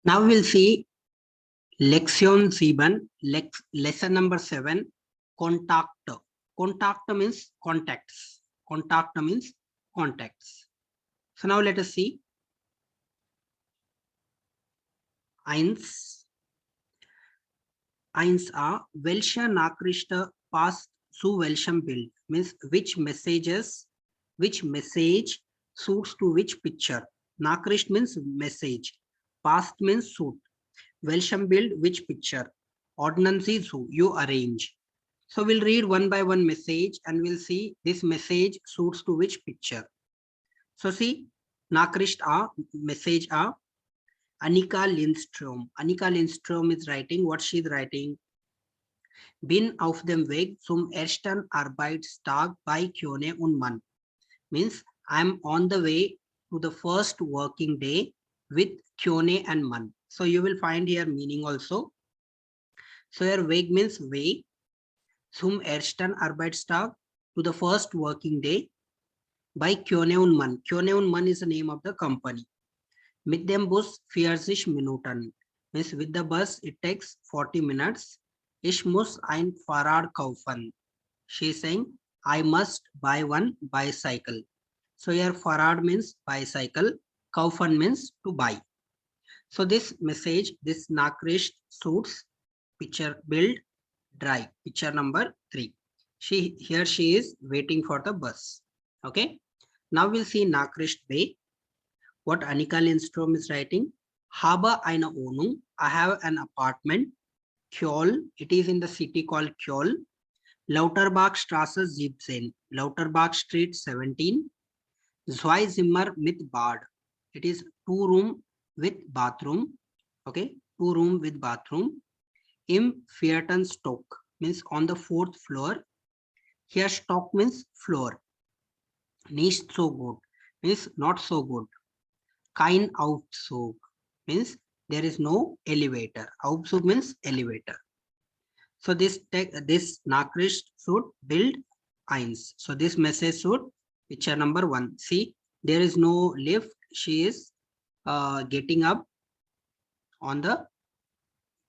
Now we'll see Lektion 7, lesson number 7, Kontakt. Kontakt means contacts. Kontakt means contacts. So now let us see. Eins a, welche Nachricht passt zu welchem Bild? Means which message suits to which picture? Nachricht means message. Past means suit. Welchem Bild, which picture? Ordnance is who? You arrange. So we'll read one by one message and we'll see this message suits to which picture. So see, Nachricht A, message A, Annika Lindström. Annika Lindström is writing what she's writing. Bin auf dem Weg zum ersten Arbeitstag bei Kyone und Mann. Means I'm on the way to the first working day with Kyone and Mann. So you will find here meaning also. So here Weg means way. Zum ersten Arbeitstag, to the first working day by Kyone und Mann. Kyone und Mann is the name of the company. Mit dem Bus 40 Minuten. Means with the bus it takes 40 minutes. Ich muss ein Fahrrad kaufen. She is saying I must buy one bicycle. So here Fahrrad means bicycle. Kaufen means to buy. So this message, this Nachricht suits picture build drive. Picture number 3. Here she is waiting for the bus. Okay. Now we'll see Nachricht B. What Annika Lindström is writing. Habe eine Wohnung. I have an apartment. Kjol. It is in the city called Kjol. Lauterbachstraße 17. Lauterbach Street 17. Zwei Zimmer mit Bad. It is 2 room with bathroom. Okay. 2 room with bathroom. Im vierten Stock means on the 4th floor. Here Stock means floor. Nicht so gut means not so good. Kein Aufzug means there is no elevator. Aufzug means elevator. So this Nachricht should build eins. So this message should picture number 1. See, there is no lift. She is getting up on the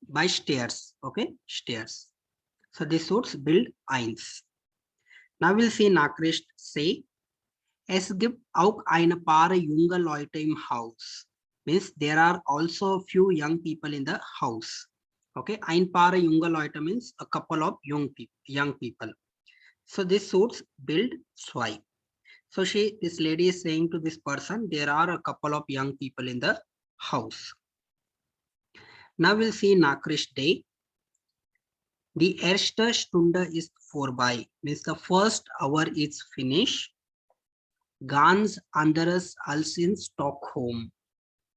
by stairs. Okay, stairs. So this suits build eins. Now we'll see Nachricht say. Es gibt auch ein paar junge Leute im Haus. Means there are also a few young people in the house. Okay, ein paar junge Leute means a couple of young people. So this suits build zwei. So this lady is saying to this person, there are a couple of young people in the house. Now we'll see Nachricht D. Die erste Stunde ist vorbei. Means the first hour is finished. Ganz anderes als in Stockholm.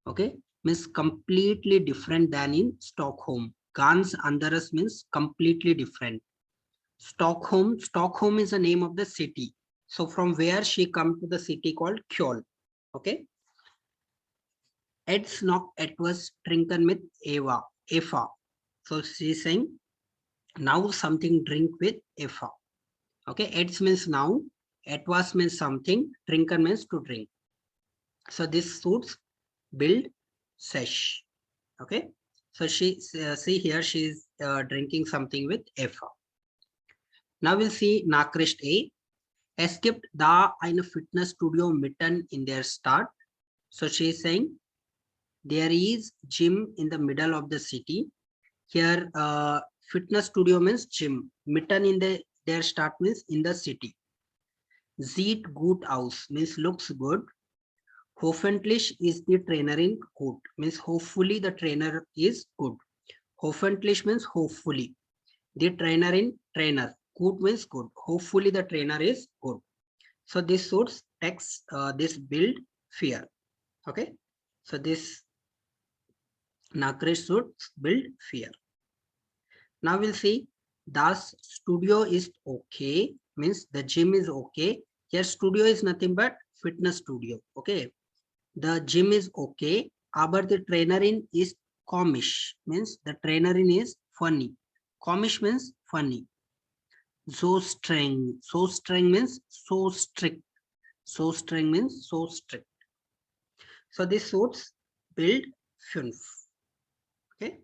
Okay, means completely different than in Stockholm. Ganz anderes means completely different. Stockholm is the name of the city. So from where she come to the city called Kjol. Okay. Eds noch etwas trinken mit Eva. So she's saying now something drink with Eva. Okay, eds means now. Etwas means something, trinken means to drink. So this suits build sesh. Okay, so she see here she is drinking something with Eva. Now we'll see Nachricht A. Es gibt da eine Fitnessstudio mitten in der Stadt. So she is saying there is gym in the middle of the city. Here fitness studio means gym. Mitten in der Stadt means in the city. Sieht gut aus means looks good. Hoffentlich is the trainerin gut means hopefully the trainer is good. Hoffentlich means hopefully. The trainer. Good means good. Hopefully the trainer is good. So this suits text this build fear. Okay. So this Nachricht suits build fear. Now we'll see das Studio ist okay means the gym is okay. Here studio is nothing but fitness studio. Okay. The gym is okay. Aber the trainerin is komisch means the trainerin is funny. Komisch means funny. So streng. So streng means so strict. So streng means so strict. So this suits build 5. Okay.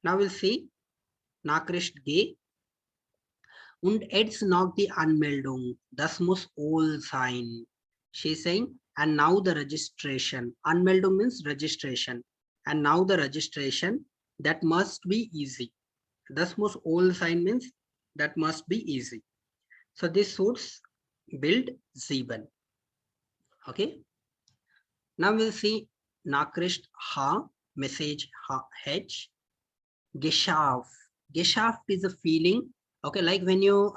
Now we'll see Nachricht G. Und jetzt noch die Anmeldung. Das muss all sein. She's saying, and now the registration. Anmeldung means registration. And now the registration, that must be easy. Das muss all sein means that must be easy. So this suits Bild 7. Okay. Now we'll see Nachricht H, message H. Geschafft. Geschafft is a feeling, okay, like when you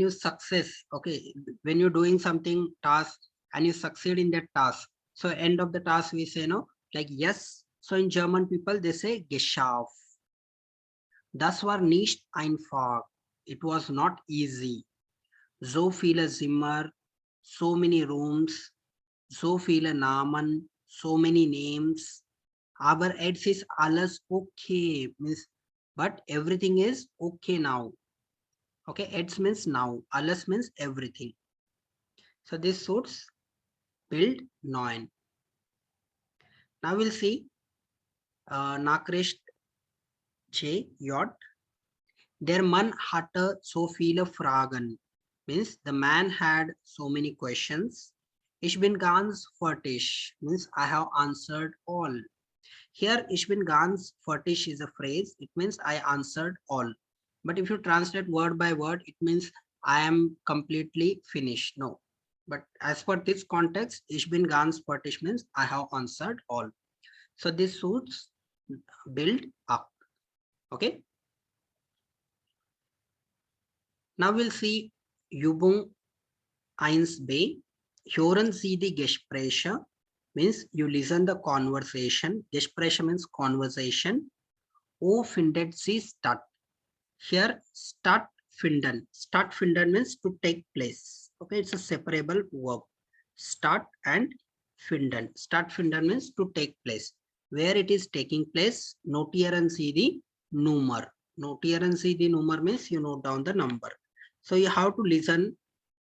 success, okay, when you're doing something task and you succeed in that task. So end of the task we say no, like yes. So in German people they say geschafft. Das war nicht einfach. It was not easy. So viele Zimmer, so many rooms, so viele Namen, so many names. Aber jetzt ist alles okay, means, but everything is okay now. Okay, jetzt means now, alles means everything. So this suits Bild 9. Now we'll see Nachricht J. Der Mann hatte so viele Fragen. Means the man had so many questions. Ich bin ganz fertig means I have answered all. Here, ich bin ganz fertig is a phrase. It means I answered all. But if you translate word by word, it means I am completely finished. No. But as per this context, ich bin ganz fertig means I have answered all. So this suits build up. Okay. Now we'll see Übung 1b. Hören Sie die Gespräche. Means you listen the conversation. Gespräche means conversation. Wo findet sie statt? Here stattfinden. Stattfinden means to take place. Okay, it's a separable verb. Start and finden. Stattfinden means to take place. Where it is taking place, notieren Sie die Nummer. Notieren Sie die Nummer means you note down the number. So you have to listen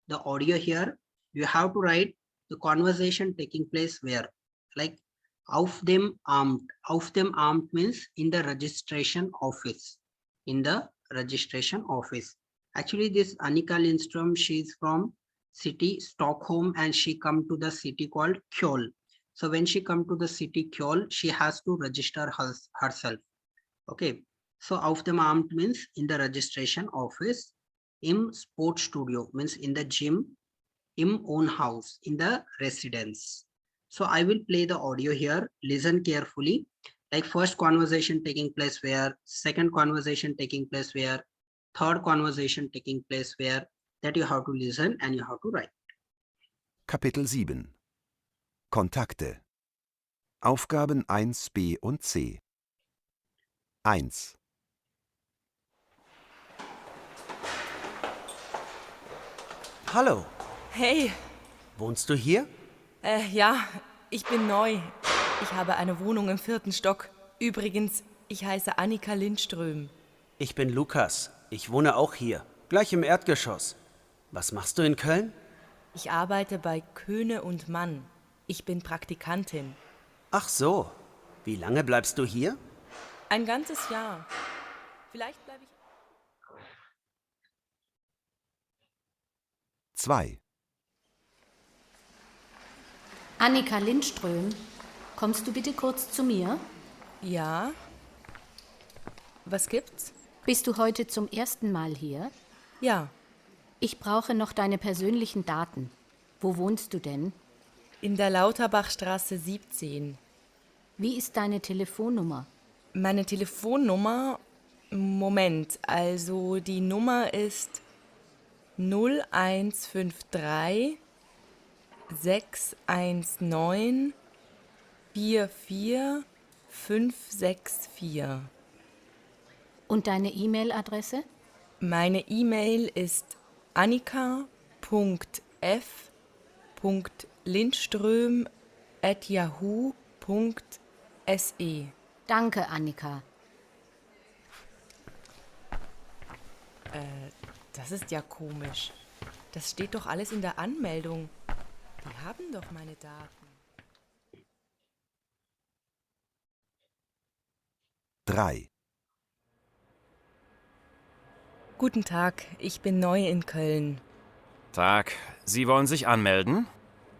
the audio here. You have to write the conversation taking place where, like auf dem Amt. Auf dem Amt means in the registration office. In the registration office. Actually, this Annika Lindström, she is from city Stockholm and she come to the city called Kjol. So when she come to the city Kjol, she has to register herself. Okay. So auf dem Amt means in the registration office. Im Sportstudio means in the gym. Im own house, in the residence. So I will play the audio here. Listen carefully. Like first conversation taking place where, second conversation taking place where, third conversation taking place where, that you have to listen and you have to write. Kapitel 7 Kontakte Aufgaben 1b und c 1. Hallo, Hey, wohnst du hier? ja, ich bin neu. Ich habe eine Wohnung im 4. Stock. Übrigens, ich heiße Annika Lindström. Ich bin Lukas. Ich wohne auch hier, gleich im Erdgeschoss. Was machst du in Köln? Ich arbeite bei Köhne und Mann. Ich bin Praktikantin. Ach so, wie lange bleibst du hier? Ein ganzes Jahr. Vielleicht bleibe ich... 2. Annika Lindström, kommst du bitte kurz zu mir? Ja? Was gibt's? Bist du heute zum ersten Mal hier? Ja, Ich brauche noch deine persönlichen Daten. Wo wohnst du denn? in der Lauterbachstraße 17. Wie ist deine Telefonnummer? Meine Telefonnummer... Moment, also die Nummer ist 0153 619 44564. Und deine E-Mail-Adresse? Meine E-Mail ist annika.f.lindström@yahoo.se. Danke, Annika. Das ist ja komisch. Das steht doch alles in der Anmeldung. Die haben doch meine Daten. 3. Guten Tag, ich bin neu in Köln. Tag, Sie wollen sich anmelden?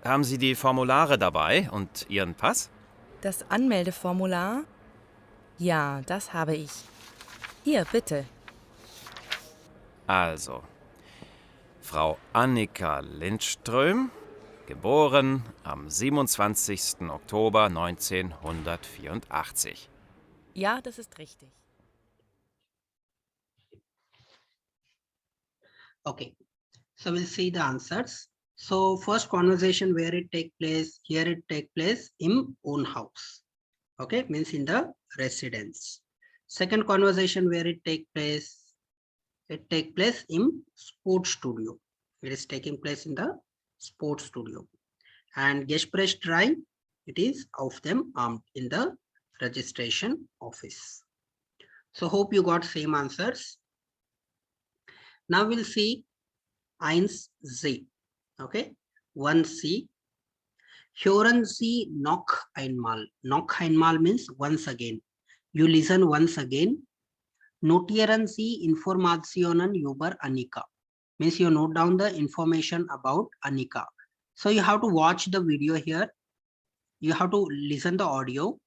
Haben Sie die Formulare dabei und Ihren Pass? Das Anmeldeformular? Ja, das habe ich. Hier, bitte. Also, Frau Annika Lindström, geboren am 27. Oktober 1984. Ja, das ist richtig. Okay, so we'll see the answers. So first conversation where it take place, here it take place in own house. Okay, means in the residence. Second conversation where it take place in sports studio. It is taking place in the sports studio. And Gesprächsreihe, it is auf dem Amt in the registration office. So hope you got same answers. Now we'll see 1C. Okay, 1C. Hören Sie noch einmal. Noch einmal means once again. You listen once again. Notieren Sie Informationen über Annika. Means you note down the information about Annika. So you have to watch the video here. You have to listen the audio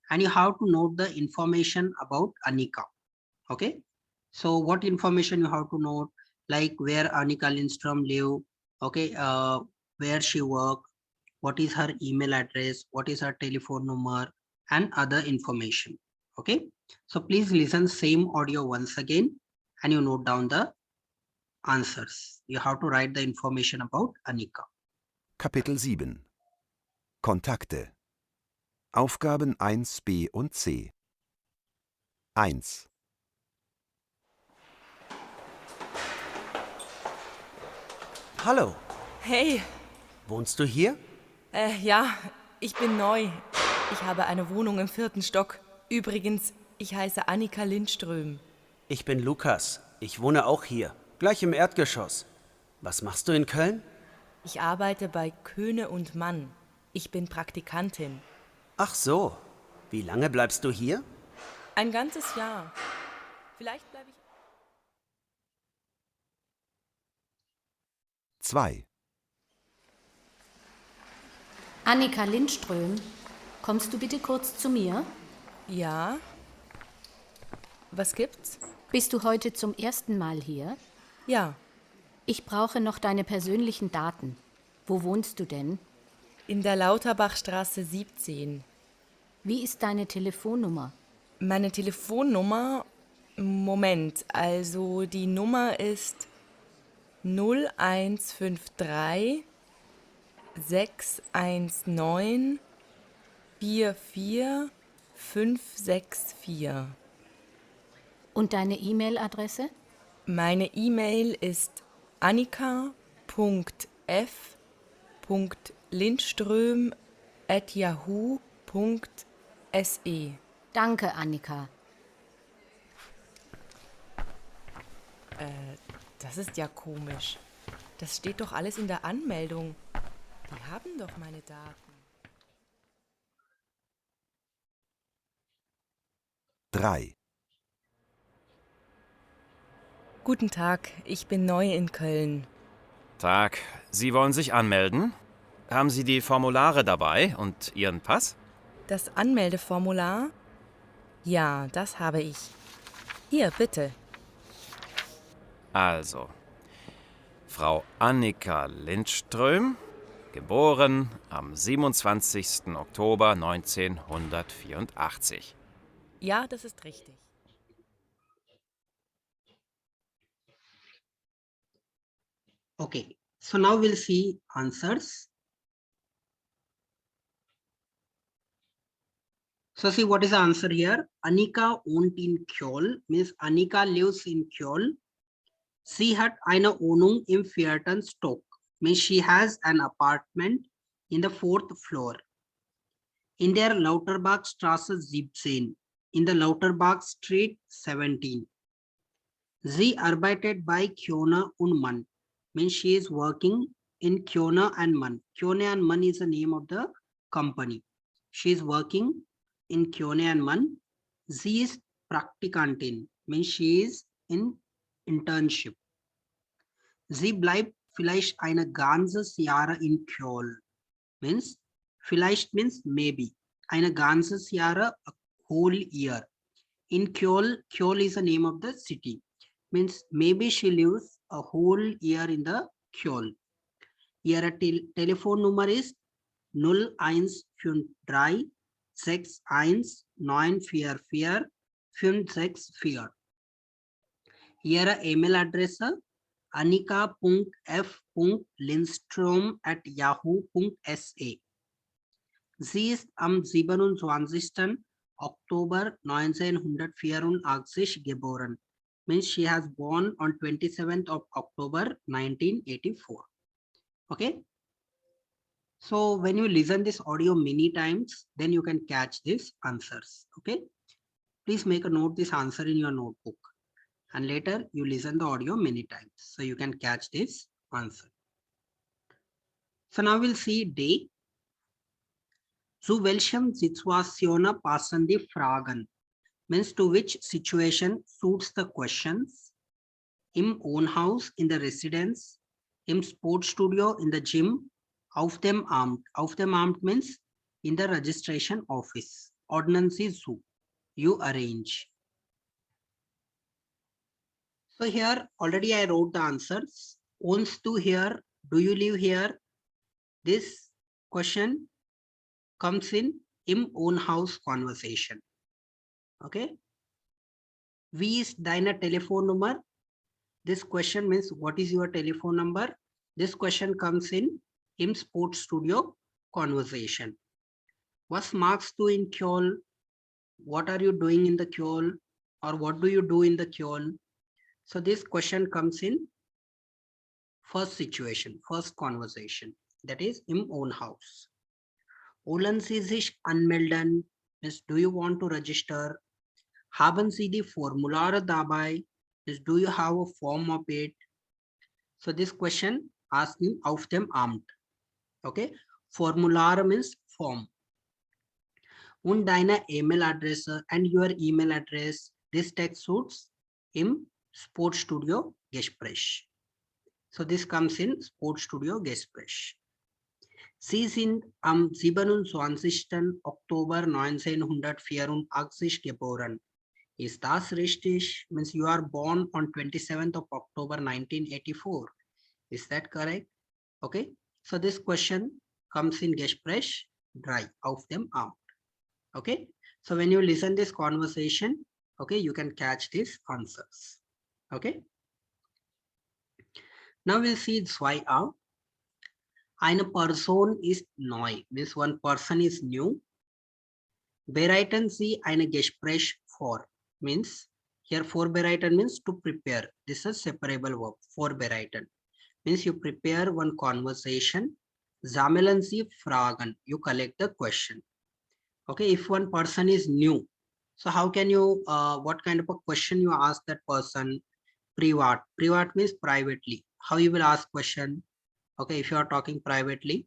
and you have to note the information about Annika. Okay. So what information you have to note? Like where Annika Lindström live, okay, where she work, what is her email address, what is her telephone number, and other information. Okay, so please listen same audio once again and you note down the answers. You have to write the information about Annika. Kapitel 7. Kontakte. Aufgaben 1b und c. 1. Hallo, Hey, wohnst du hier? ja, ich bin neu. Ich habe eine Wohnung im 4. Stock. Übrigens, ich heiße Annika Lindström. Ich bin Lukas. Ich wohne auch hier, gleich im Erdgeschoss. Was machst du in Köln? Ich arbeite bei Köhne und Mann. Ich bin Praktikantin. Ach so, wie lange bleibst du hier? Ein ganzes Jahr. Vielleicht bleibe ich... 2. Annika Lindström, kommst du bitte kurz zu mir? Ja? Was gibt's? Bist du heute zum ersten Mal hier? Ja, Ich brauche noch deine persönlichen Daten. Wo wohnst du denn? in der Lauterbachstraße 17. Wie ist deine Telefonnummer? Meine Telefonnummer... Moment, also die Nummer ist 0153 619 44564. Und deine E-Mail-Adresse? Meine E-Mail ist annika.f.lindström@yahoo.se. Danke, Annika. Das ist ja komisch. Das steht doch alles in der Anmeldung. Die haben doch meine Daten. 3. Guten Tag, ich bin neu in Köln. Tag, Sie wollen sich anmelden? Haben Sie die Formulare dabei und Ihren Pass? Das Anmeldeformular? Ja, das habe ich. Hier, bitte. Also, Frau Annika Lindström, geboren am 27. Oktober 1984. Ja, das ist richtig. Okay, so now we'll see answers. So see what is the answer here. Annika wohnt in Köln, means Annika lives in Köln. Sie hat eine Wohnung im 4. Stock, means she has an apartment in the 4th floor. In der Lauterbachstraße 17, in the Lauterbach Street 17. Sie arbeitet bei Köhne und Mann, means she is working in Köhne and Mann. Köhne and Mann is the name of the company. She is working in Köhne and Mann. Sie ist Praktikantin means she is in internship. Sie bleibt vielleicht eine ganzes Jahr in Köln means vielleicht means maybe. Eine ganzes Jahr, a whole year. In Köln, Köln is the name of the city. Means maybe she lives a whole year in the Köln. Ihre Telefonnummer ist 0153 61 944 564. Ihre E-Mail-Adresse annika.f.lindstrom@yahoo.sa. Sie ist am 27. Oktober 1984 geboren. Means she has born on 27th of October 1984. Okay. So when you listen this audio many times, then you can catch these answers. Okay. Please make a note this answer in your notebook. And later you listen the audio many times. So you can catch this answer. So now we'll see day. Zu welchem Situationen passen die Fragen? Means to which situation suits the questions. Im Wohnhaus, in the residence. Im Sportstudio, in the gym. Auf dem Amt. Auf dem Amt means in the registration office. Ordnance zu. You arrange. So here already I wrote the answers. Wohnst du hier? Do you live here? This question comes in im Wohnhaus conversation. Okay. Wie ist deine Telefonnummer? This question means what is your telephone number? This question comes in im Sportstudio conversation. Was machst du in Köln? What are you doing in the Köln? Or what do you do in the Köln? So this question comes in first situation, first conversation, that is im Wohnhaus. Wollen Sie sich anmelden? Means do you want to register? Haben Sie die Formulare dabei? Means do you have a form of it? So this question asking auf dem Amt. Okay, Formulare means form. Und deine E-Mail-Adresse and your email address. This text suits im Sportstudio Gespräch. So this comes in Sportstudio Gespräch. Sie sind am 27. Oktober 1984 geboren. Is das richtig? Means you are born on 27th of October 1984. Is that correct? Okay. So this question comes in Gespräch 3 auf dem Amt. Okay. So when you listen this conversation, okay, you can catch these answers. Okay. Now we'll see 2a. Eine Person ist neu. Means one person is new. Bereiten Sie ein Gespräch vor. Means here vorbereiten means to prepare. This is separable verb. Vorbereiten means you prepare one conversation. Sammeln Sie Fragen. You collect the question. Okay, if one person is new, so how can you, what kind of a question you ask that person? Privat. Privat means privately. How you will ask question? Okay, if you are talking privately,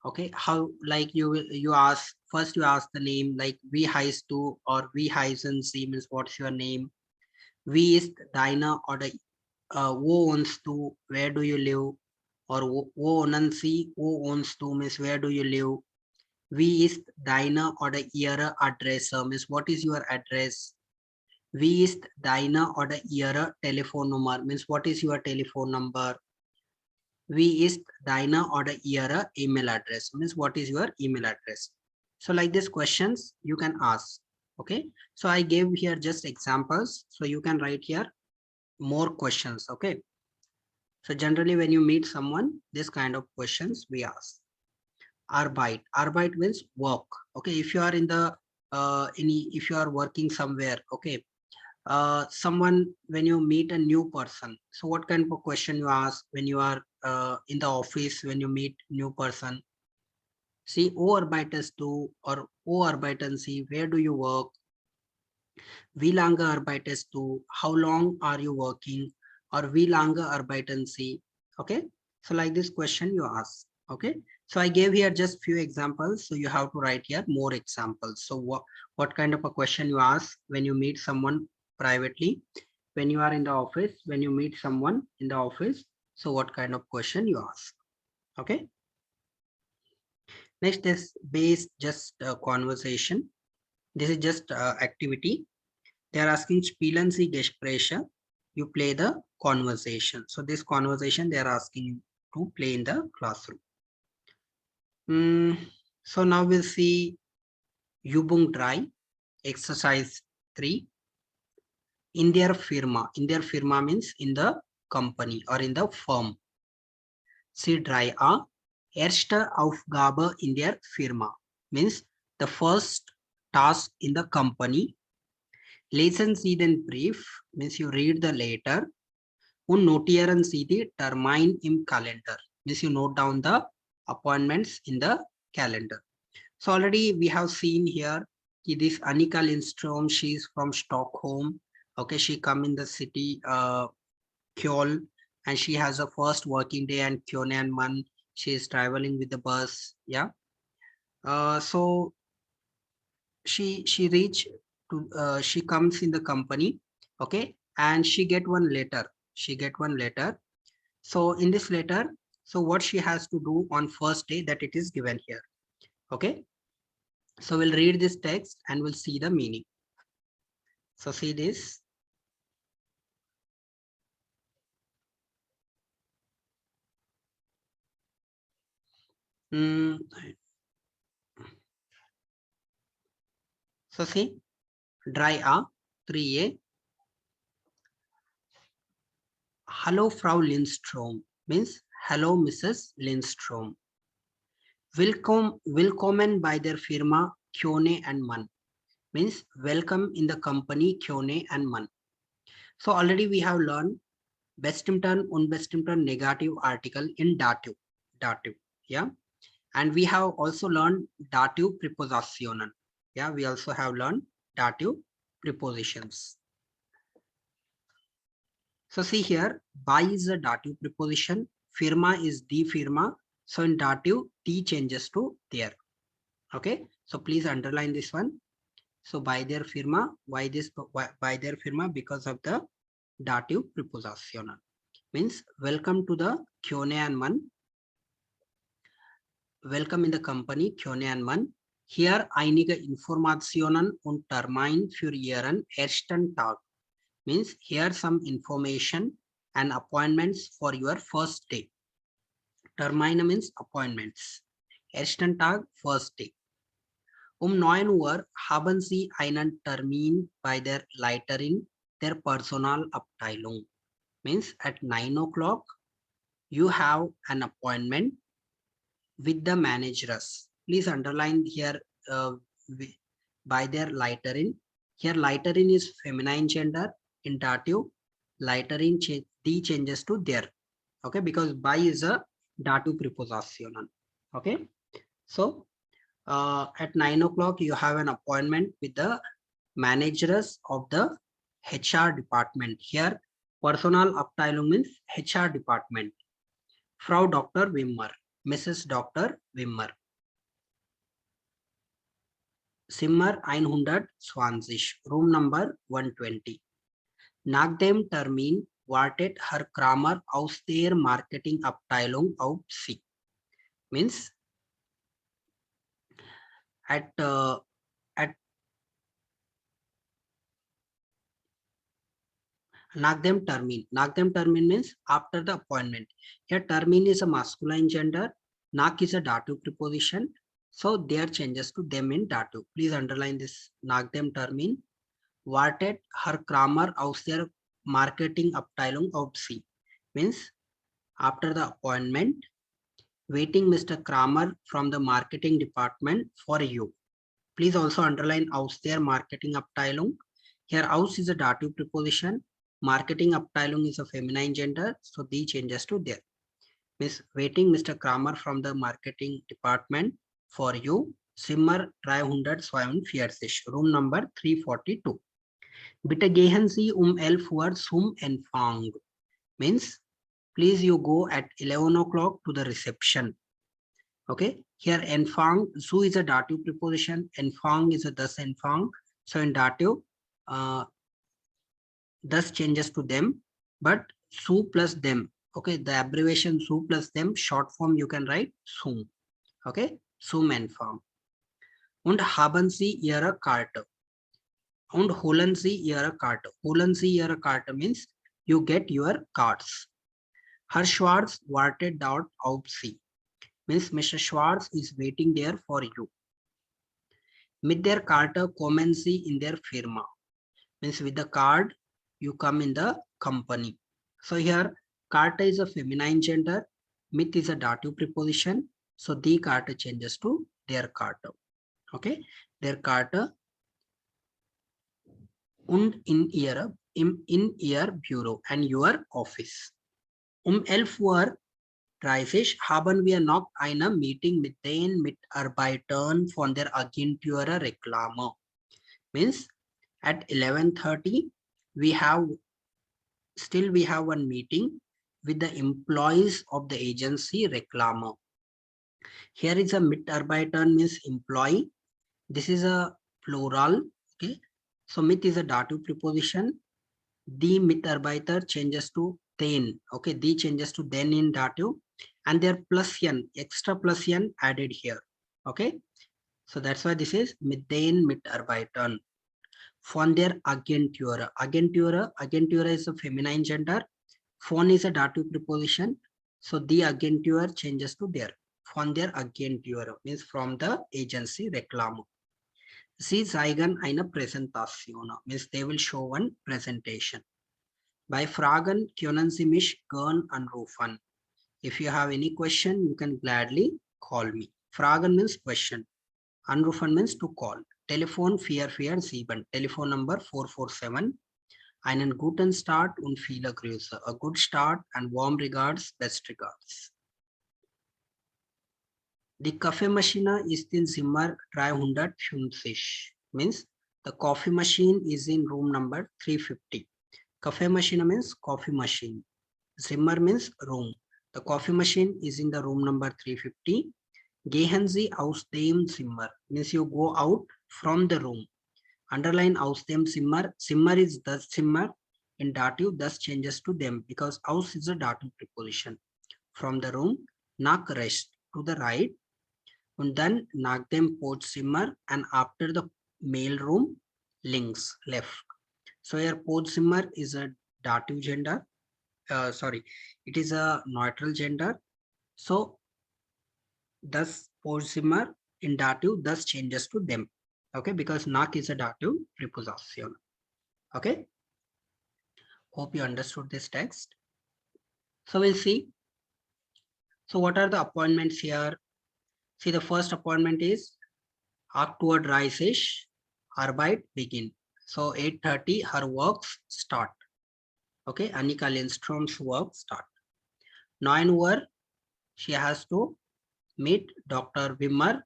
okay, how, like you ask, first you ask the name, like wie heißt du or wie heißen Sie means what's your name? Wie ist deine oder wo wohnst du, where do you live? Or wo wohnen Sie, wo wohnst du means where do you live? Wie ist deine oder ihre Adresse means what is your address? Wie ist deine oder ihre Telefonnummer means what is your telephone number? Wie ist deine oder ihre email address means what is your email address? So like these questions you can ask. Okay, so I gave here just examples, so you can write here more questions. Okay, so generally when you meet someone, this kind of questions we ask. Arbeit. Arbeit means work. Okay, if you are in the if you are working somewhere, okay, someone, when you meet a new person, so what kind of question you ask when you are in the office, when you meet new person? See, wo arbeitest du or wo arbeiten Sie, where do you work? Wie lange arbeitest du? How long are you working? Or wie lange arbeiten Sie? Okay, so like this question you ask. Okay, So I gave here just few examples. So you have to write here more examples. So what kind of a question you ask when you meet someone privately, when you are in the office, when you meet someone in the office. So what kind of question you ask? Okay. Next is based just conversation. This is just activity. They are asking spielen Sie Gespräche. You play the conversation. So this conversation they are asking you to play in the classroom. So now we'll see Übung 3, exercise 3. In their firma means in the company or in the firm. Sie 3a, erste Aufgabe in der Firma means the first task in the company. Lesen Sie den Brief means you read the letter. Und notieren Sie die Termine im Kalender means you note down the appointments in the calendar. So already we have seen here this Annika Lindström, she is from Stockholm. Okay, she come in the city Kjol, and she has a first working day and Kyone and Man, she is traveling with the bus. Yeah. So she reach to she comes in the company. Okay, and she get one letter. So in this letter, so what she has to do on first day, that it is given here. Okay. So we'll read this text and we'll see the meaning. So see this. So see, dry A, 3A. Hello, Frau Lindström means hello, Mrs. Lindström. Willkommen bei der Firma Kyone and Man means welcome in the company Kyone and Man. So already we have learned bestimmter, unbestimmter, negative article in dative. Yeah. And we have also learned dative prepositionen. Yeah, we also have learned dative prepositions. So see here, by is a dative preposition, firma is the firma. So in dative, T changes to there. Okay, so please underline this one. So by their firma, why this by their firma? Because of the dative preposition. Means welcome to the Kyone and Man. Welcome in the company Kyone and Man. Hier einige Informationen und Termine für Ihren ersten Tag. Means here some information and appointments for your first day. Termine means appointments. Ersten Tag, first day. 9 Uhr haben Sie einen Termin bei der Leiterin der Personalabteilung. Means at 9 o'clock you have an appointment with the managers. Please underline here by their Leiterin. Here Leiterin is feminine gender. In dative, Leiterin D changes to there. Okay, because by is a dative preposition. Okay, so at 9 o'clock you have an appointment with the managers of the HR department. Here Personal Abteilung means HR department. Frau Dr. Wimmer, Mrs. Dr. Wimmer. Zimmer 120, room number 120. Nach dem Termin wartet Herr Kramer aus der Marketingabteilung auf Sie. Means at nach dem Termin. Nach dem Termin means after the appointment. Here Termin is a masculine gender. Nach is a dative preposition. So there changes to them in dative. Please underline this. Nach dem Termin wartet Herr Kramer aus der Marketingabteilung auf Sie. Means after the appointment, waiting Mr. Kramer from the marketing department for you. Please also underline aus der Marketingabteilung. Here aus is a dative preposition. Marketingabteilung is a feminine gender. So the changes to there. Means waiting Mr. Kramer from the marketing department for you. Zimmer 342, room number 342. Bitte gehen Sie 11 Uhr zum Empfang. Means please you go at 11 o'clock to the reception. Okay, here Enfang, zu is a dative preposition, Enfang is a das Enfang. So in dative, das changes to them, but su plus them. Okay, the abbreviation su plus them, short form you can write sum. Okay, sum Enfang. Und haben Sie Ihre Karte? Und holen Sie Ihre Karte? Holen Sie Ihre Karte means you get your cards. Herr Schwarz wartet dort auf Sie. Means Mr. Schwarz is waiting there for you. Mit der Karte kommen Sie in der Firma. Means with the card, you come in the company. So here, Karte is a feminine gender. Mit is a dative preposition. So die Karte changes to der Karte. Okay, der Karte und in Ihr Büro and your office. 11 Uhr 30 haben wir noch eine Meeting mit den Mitarbeitern von der Agentur Reklame. Means at 11:30 we have one meeting with the employees of the agency Reklame. Here is a Mitarbeiter means employee. This is a plural. Okay, so mit is a dative preposition. Die Mitarbeiter changes to den. Okay, die changes to den in dative, and their plus n, extra plus n added here. Okay, so that's why this is mit den Mitarbeitern von der Agentur. Agentur is a feminine gender. Von is a dative preposition. So the Agentur changes to der. Von der Agentur means from the agency Reklame. Sie zeigen eine Präsentation means they will show one presentation. Bei Fragen können Sie mich gern anrufen. If you have any question, you can gladly call me. Fragen means question. Anrufen means to call. Telefon 447. Telephone number 447. Einen guten Start und viele Grüße. A good start and warm regards, best regards. Die Kaffeemaschine ist in Zimmer 350. Means the coffee machine is in room number 350. Kaffeemaschine means coffee machine. Zimmer means room. The coffee machine is in the room number 350. Gehen Sie aus dem Zimmer means you go out from the room. Underline aus dem Zimmer. Zimmer is das Zimmer. In dative, thus changes to them because aus is a dative preposition. From the room, nach rechts to the right. Und dann nach dem Portzimmer and after the mail room, links, left. So here Portzimmer is a dative gender. It is a neutral gender. So thus Portzimmer in dative thus changes to them. Okay, because nach is a dative preposition. Okay. Hope you understood this text. So we'll see. So what are the appointments here? See, the first appointment is 8:30 Arbeit begin. So 8:30 her works start. Okay, Annika Lindstrom's work start. 9 Uhr she has to meet Dr. Wimmer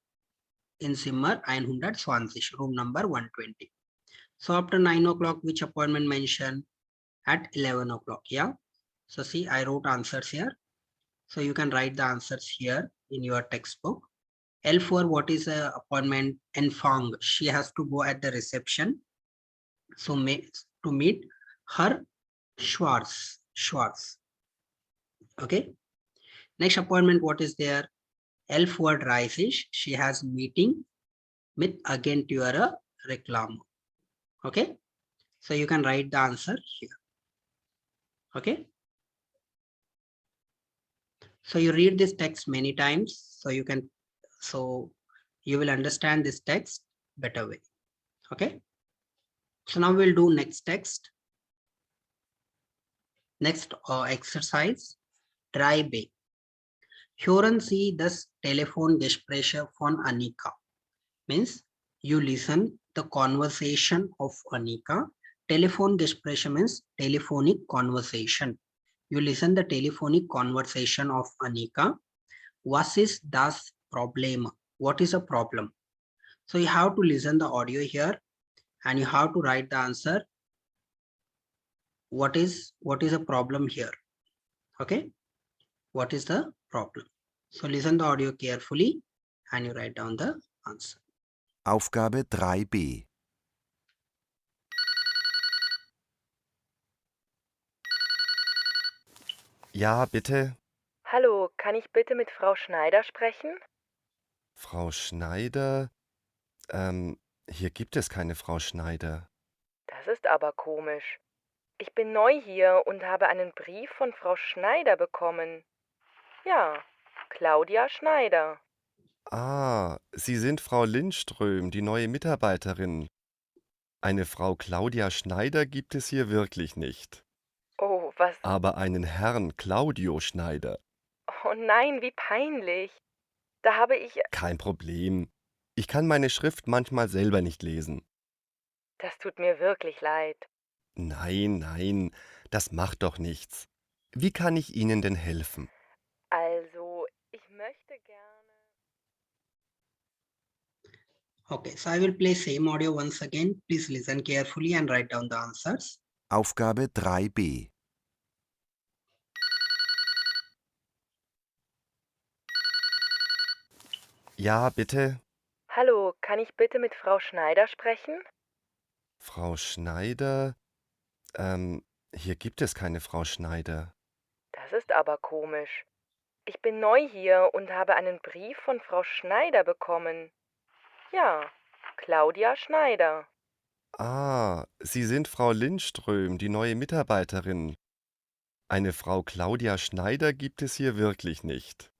in Zimmer 120, room number 120. So after 9 o'clock, which appointment mentioned? At 11 o'clock. Yeah. So see, I wrote answers here. So you can write the answers here in your textbook. L4, what is the appointment? Enfang, she has to go at the reception. So to meet her Schwarz. Okay. Next appointment, what is there? L4:30, she has meeting with Agentur Reklame. Okay. So you can write the answer here. Okay. So you read this text many times, so you will understand this text better way. Okay. So now we'll do next text. Next exercise, 3b. Hören Sie das Telefongespräch von Annika. Means you listen the conversation of Annika. Telefongespräch means telephonic conversation. You listen the telephonic conversation of Annika. Was ist das Problem? What is a problem? So you have to listen the audio here and you have to write the answer. What is a problem here? Okay. What is the problem? So listen the audio carefully and you write down the answer. Aufgabe 3b. Ja, bitte. Hallo, kann ich bitte mit Frau Schneider sprechen? Frau Schneider? Hier gibt es keine Frau Schneider. Das ist aber komisch. Ich bin neu hier und habe einen Brief von Frau Schneider bekommen. Ja, Claudia Schneider. Ah, Sie sind Frau Lindström, die neue Mitarbeiterin. Eine Frau Claudia Schneider gibt es hier wirklich nicht. Oh, was? Aber einen Herrn Claudio Schneider. Oh nein, wie peinlich. Da habe ich. Kein Problem. Ich kann meine Schrift manchmal selber nicht lesen. Das tut mir wirklich leid. Nein, nein, das macht doch nichts. Wie kann ich Ihnen denn helfen? Also, ich möchte gerne. Okay, so I will play same audio once again. Please listen carefully and write down the answers. Aufgabe 3b. Ja, bitte. Hallo, kann ich bitte mit Frau Schneider sprechen? Frau Schneider? Hier gibt es keine Frau Schneider. Das ist aber komisch. Ich bin neu hier und habe einen Brief von Frau Schneider bekommen. Ja, Claudia Schneider. Ah, Sie sind Frau Lindström, die neue Mitarbeiterin. Eine Frau Claudia Schneider gibt es hier wirklich nicht.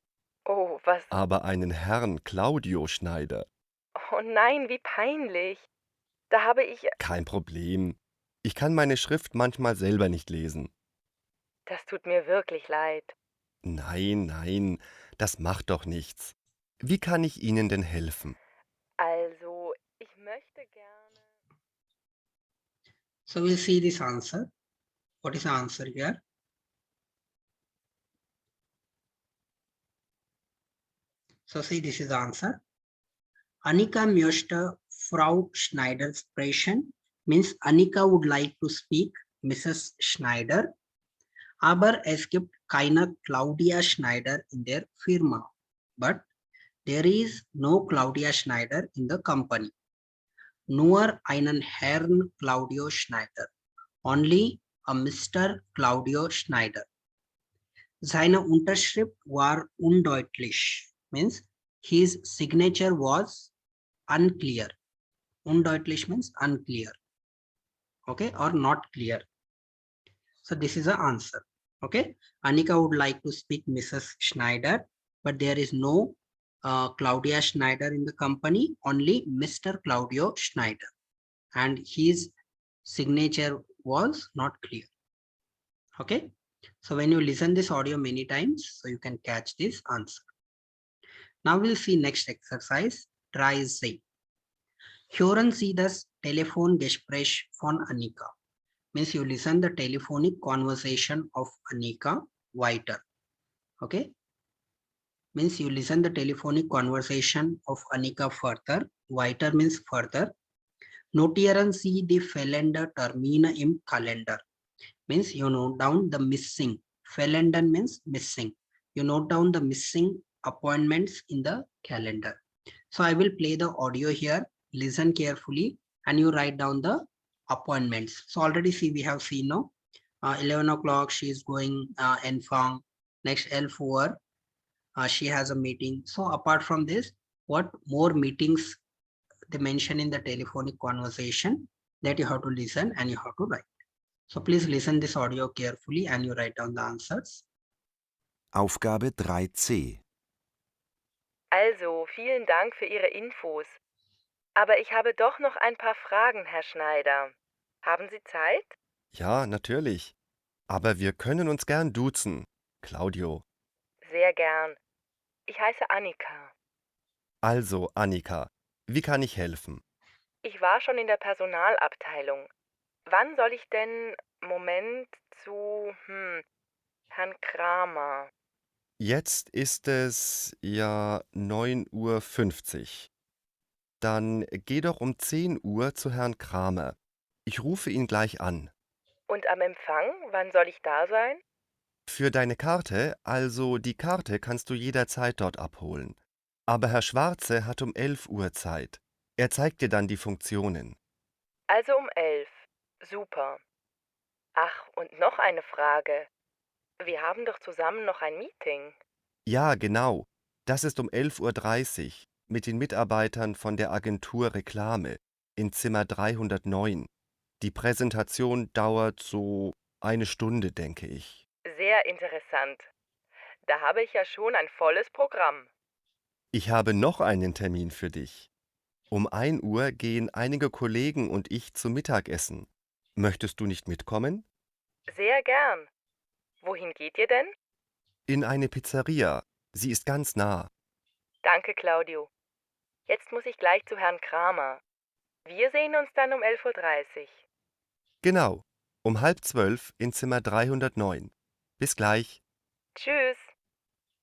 Oh, was? Aber einen Herrn Claudio Schneider. Oh nein, wie peinlich. Da habe ich. Kein Problem. Ich kann meine Schrift manchmal selber nicht lesen. Das tut mir wirklich leid. Nein, nein, das macht doch nichts. Wie kann ich Ihnen denn helfen? Also, ich möchte gerne. So we'll see this answer. What is the answer here? So see, this is the answer. Annika möchte Frau Schneider sprechen. Means Annika would like to speak Mrs. Schneider. Aber es gibt keine Claudia Schneider in der Firma. But there is no Claudia Schneider in the company. Nur einen Herrn Claudio Schneider. Only a Mr. Claudio Schneider. Seine Unterschrift war undeutlich. Means his signature was unclear. Undeutlich means unclear. Okay, or not clear. So this is the answer. Okay, Annika would like to speak Mrs. Schneider, but there is no Claudia Schneider in the company, only Mr. Claudio Schneider. And his signature was not clear. Okay, so when you listen this audio many times, so you can catch this answer. Now we'll see next exercise. Try say. Hören Sie das Telefongespräch von Annika. Means you listen the telephonic conversation of Annika weiter. Okay. Means you listen the telephonic conversation of Annika further. Weiter means further. Notieren Sie die fehlenden Termine im Kalender. Means you note down the missing. Fehlenden means missing. You note down the missing appointments in the calendar. So I will play the audio here. Listen carefully and you write down the appointments. So already see we have seen now 11 o'clock she is going Enfang. Next L4 she has a meeting. So apart from this, what more meetings they mention in the telephonic conversation that you have to listen and you have to write. So please listen this audio carefully and you write down the answers. Aufgabe 3c. Also, vielen Dank für Ihre Infos. Aber ich habe doch noch ein paar Fragen, Herr Schneider. Haben Sie Zeit? Ja, natürlich. Aber wir können uns gern duzen. Claudio. Sehr gern. Ich heiße Annika. Also, Annika, wie kann ich helfen? Ich war schon in der Personalabteilung. Wann soll ich denn, Moment, zu, Herrn Kramer? Jetzt ist es ja 9:50 Uhr. Dann geh doch um 10 Uhr zu Herrn Kramer. Ich rufe ihn gleich an. Und am Empfang, wann soll ich da sein? Für deine Karte, also die Karte kannst du jederzeit dort abholen. Aber Herr Schwarze hat um 11 Uhr Zeit. Er zeigt dir dann die Funktionen. Also um 11. Super. Ach, und noch eine Frage. Wir haben doch zusammen noch ein Meeting. Ja, genau. Das ist um 11:30 Uhr mit den Mitarbeitern von der Agentur Reklame in Zimmer 309. Die Präsentation dauert so eine Stunde, denke ich. Sehr interessant. Da habe ich ja schon ein volles Programm. Ich habe noch einen Termin für dich. Um 1 Uhr gehen einige Kollegen und ich zum Mittagessen. Möchtest du nicht mitkommen? Sehr gern. Wohin geht ihr denn? In eine Pizzeria. Sie ist ganz nah. Danke, Claudio. Jetzt muss ich gleich zu Herrn Kramer. Wir sehen uns dann um 11:30 Uhr. Genau. Um 11:30 in Zimmer 309. Bis gleich. Tschüss.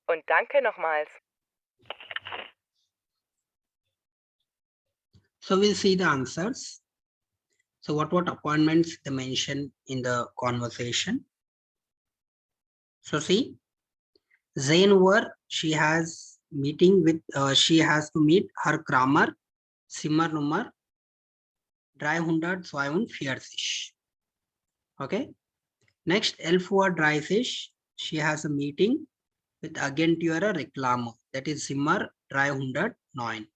Und danke nochmals. So we'll see the answers. So what appointments they mention in the conversation. So see, Zain she has meeting with she has to meet her Kramer Zimmer Nummer 342. Okay. Next 11:30 she has a meeting with Agentur Reklame, that is Zimmer 309.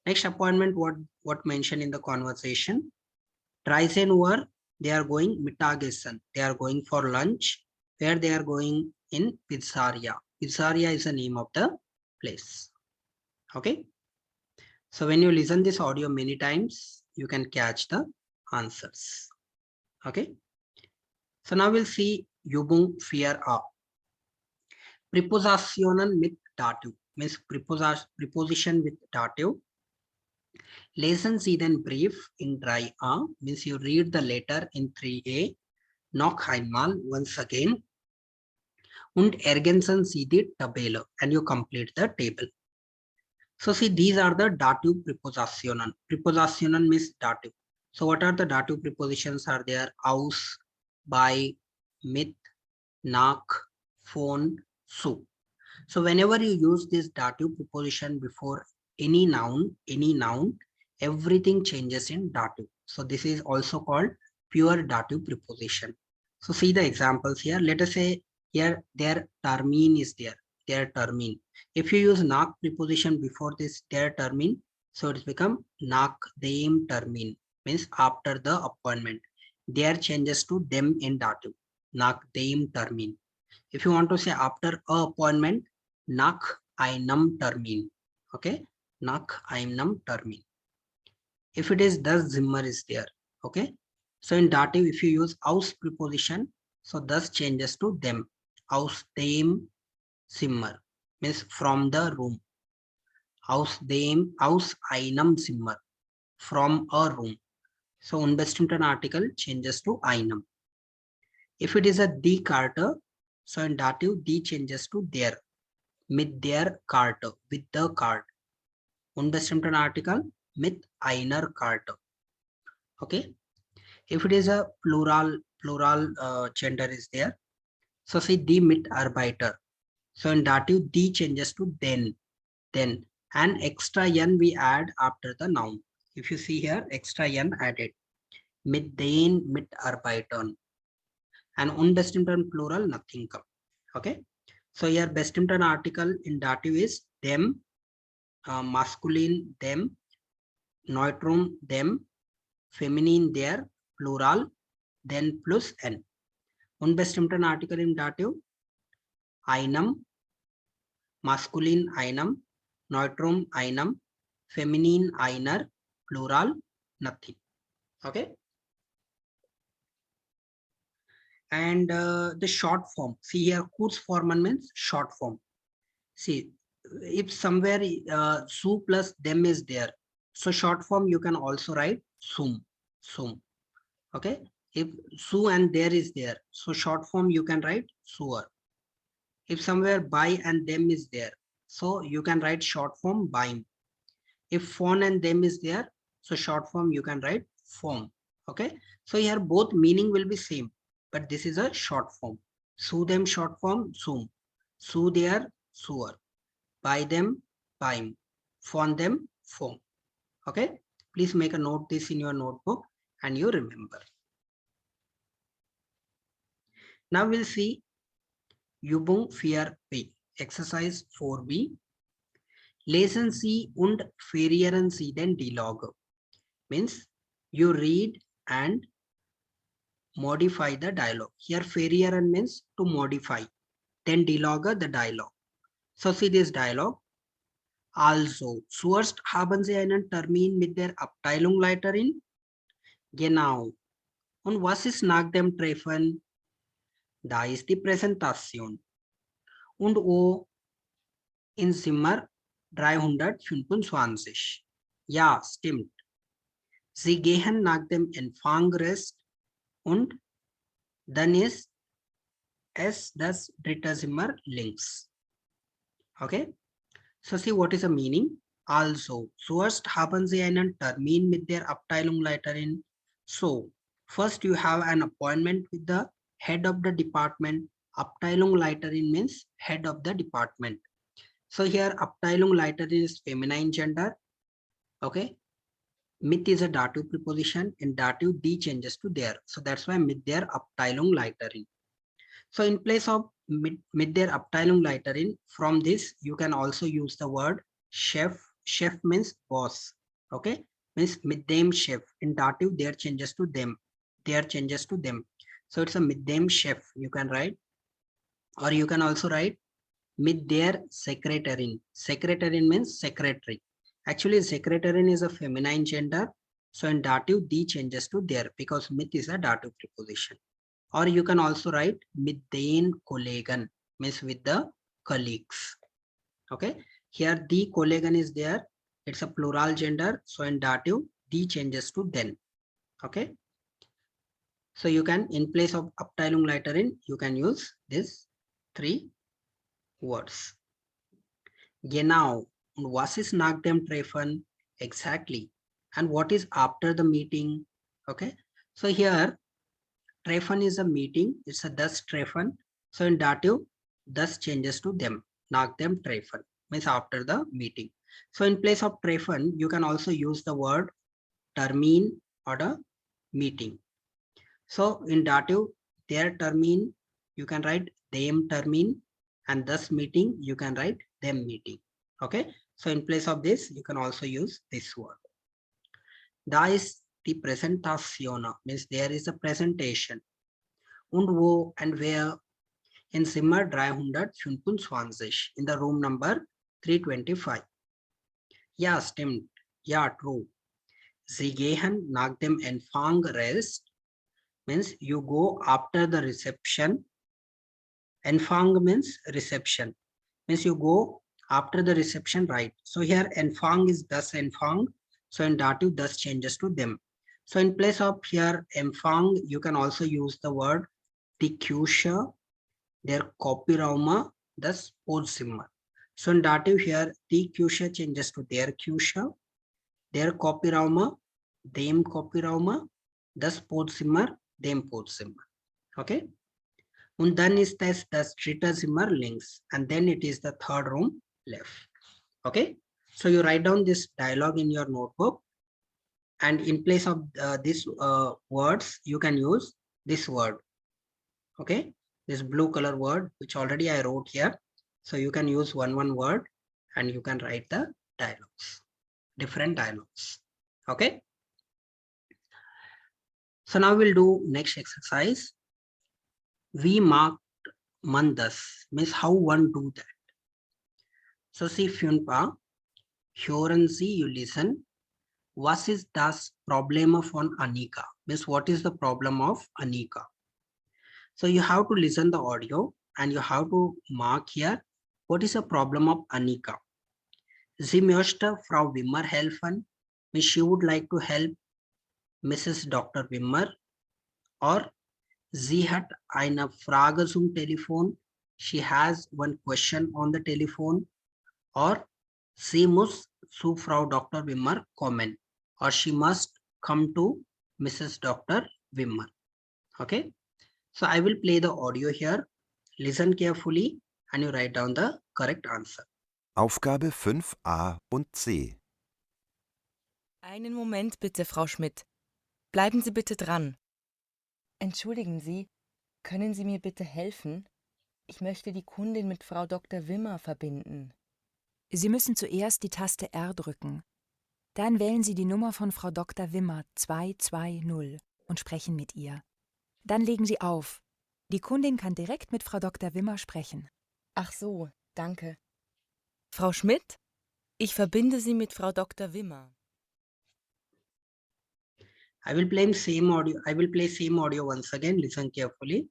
Next appointment, what mentioned in the conversation? 13 Uhr, they are going Mittagessen. They are going for lunch. Where they are going? In Pizzeria. Pizzeria is the name of the place. Okay. So when you listen this audio many times, you can catch the answers. Okay. So now we'll see Übung 4a. Präpositionen mit Dativ means preposition with dative. Lesen Sie den Brief in 3a means you read the letter in 3a. Noch einmal, once again. Und ergänzen Sie die Tabelle and you complete the table. So see, these are the dative prepositionen. Prepositionen means dative. So what are the dative prepositions are there? Aus, bei, mit, nach, von, zu. So whenever you use this dative preposition before any noun, everything changes in dative. So this is also called pure dative preposition. So see the examples here. Let us say here their termine is there. Their termine. If you use nach preposition before this their termine, so it's become nach dem Termin, means after the appointment. There changes to them in dative. Nach dem Termin. If you want to say after a appointment, nach einem Termin. Okay, nach einem Termin. If it is das Zimmer is there. Okay, so in dative, if you use aus preposition, so das changes to them. Aus dem Zimmer means from the room. Aus einem Zimmer, from a room. So unbestimmten article changes to einem. If it is a die Karte, so in dative, die changes to their. Mit der Karte, with the card. Unbestimmten article, mit einer Karte. Okay. If it is a plural gender is there. So see die Mitarbeiter. So in dative, die changes to then. And extra n we add after the noun. If you see here, extra n added. Mit den Mitarbeitern. And unbestimmten plural, nothing come. Okay. So here bestimmten article in dative is them, masculine them, neutrum them, feminine their, plural, then plus n. Unbestimmten article in dative, einem, masculine einem, neutrum einem, feminine einer, plural, nothing. Okay. And the short form, see here, Kurzformen means short form. See, if somewhere su plus them is there, so short form you can also write sum. Okay, if su and there is there, so short form you can write suer. If somewhere by and them is there, so you can write short form beim. If von and them is there, so short form you can write vom. Okay, so here both meaning will be same, but this is a short form. Sue them short form, zoom. Sue their, sewer. Buy them, bime. Phone them, phone. Okay, please make a note this in your notebook and you remember. Now we'll see Übung 4b, exercise 4b. Lesen Sie und verifizieren Sie den Dialog. Means you read and modify the dialogue. Here verifizieren means to modify. Then Dialoge, the dialogue. So see this dialogue. Also, zuerst haben Sie einen Termin mit der Abteilungsleiterin? Genau. Und was ist nach dem Treffen? Da ist die Präsentation. Und wo? In Zimmer 325. Ja, stimmt. Sie gehen nach dem Empfangrest und dann ist es das dritte Zimmer links. Okay? So see what is the meaning. Also, zuerst haben Sie einen Termin mit der Abteilungsleiterin. So, first you have an appointment with the head of the department. Abteilungsleiterin means head of the department. So here Abteilungsleiterin is feminine gender. Okay. Mit is a dative preposition and dative D changes to there. So that's why mit der Abteilungsleiterin. So in place of mit der Abteilungsleiterin, from this you can also use the word chef. Chef means boss. Okay, means mit dem Chef. In dative there changes to them. There changes to them. So it's a mit dem Chef. You can write, or you can also write mit der Sekretärin. Sekretärin means secretary. Actually, Sekretärin is a feminine gender. So in dative D changes to there because mit is a dative preposition. Or you can also write mit den Kollegen, means with the colleagues. Okay, here the Kollegen is there. It's a plural gender. So in dative, D changes to den. Okay. So you can, in place of Abteilungsleiterin, you can use these three words. Genau. Und was ist nach dem Treffen? Exactly. And what is after the meeting? Okay. So here, Treffen is a meeting. It's a das Treffen. So in dative, das changes to them. Nach dem Treffen means after the meeting. So in place of Treffen, you can also use the word Termin or the meeting. So in dative, their Termin, you can write them Termin, and this meeting, you can write them meeting. Okay. So in place of this, you can also use this word. Da ist die Präsentation, means there is a presentation. Und wo and where? In Zimmer 325, in the room number 325. Ja, stimmt. Ja, true. Sie gehen nach dem Empfangrest, means you go after the reception. Empfang means reception, means you go after the reception, right? So here Empfang is das Empfang. So in dative, das changes to them. So in place of here Empfang, you can also use the word die Küche, der Copyraum, das Wohnzimmer. So in dative here, die Küche changes to der Küche, der Copyraum, dem Copyraum, das Wohnzimmer, dem Wohnzimmer. Okay. Und dann ist das dritte Zimmer links, and then it is the third room left. Okay. So you write down this dialogue in your notebook, and in place of these words, you can use this word. Okay, this blue color word, which already I wrote here. So you can use one word and you can write the dialogues, different dialogues. Okay. So now we'll do next exercise. Wie macht man das? Means how one do that. So see Fünpa, hören Sie, you listen. Was ist das Problem von Annika? Means what is the problem of Annika? So you have to listen the audio and you have to mark here what is the problem of Annika. Sie möchte Frau Wimmer helfen. Means she would like to help Mrs. Dr. Wimmer. Or sie hat eine Frage zum Telefon. She has one question on the telephone. Or sie muss zu Frau Dr. Wimmer kommen. Or she must come to Mrs. Dr. Wimmer. Okay. So I will play the audio here Listen carefully and you write down the correct answer. Aufgabe 5a und c. Einen Moment bitte, Frau Schmidt. Bleiben Sie bitte dran. Entschuldigen Sie, können Sie mir bitte helfen? Ich möchte die Kundin mit Frau Dr. Wimmer verbinden. Sie müssen zuerst die Taste R drücken. Dann wählen Sie die Nummer von Frau Dr. Wimmer 220 und sprechen mit ihr. Dann legen Sie auf. Die Kundin kann direkt mit Frau Dr. Wimmer sprechen. Ach so, danke. Frau Schmidt, ich verbinde Sie mit Frau Dr. Wimmer. I will play same audio once again. Listen carefully.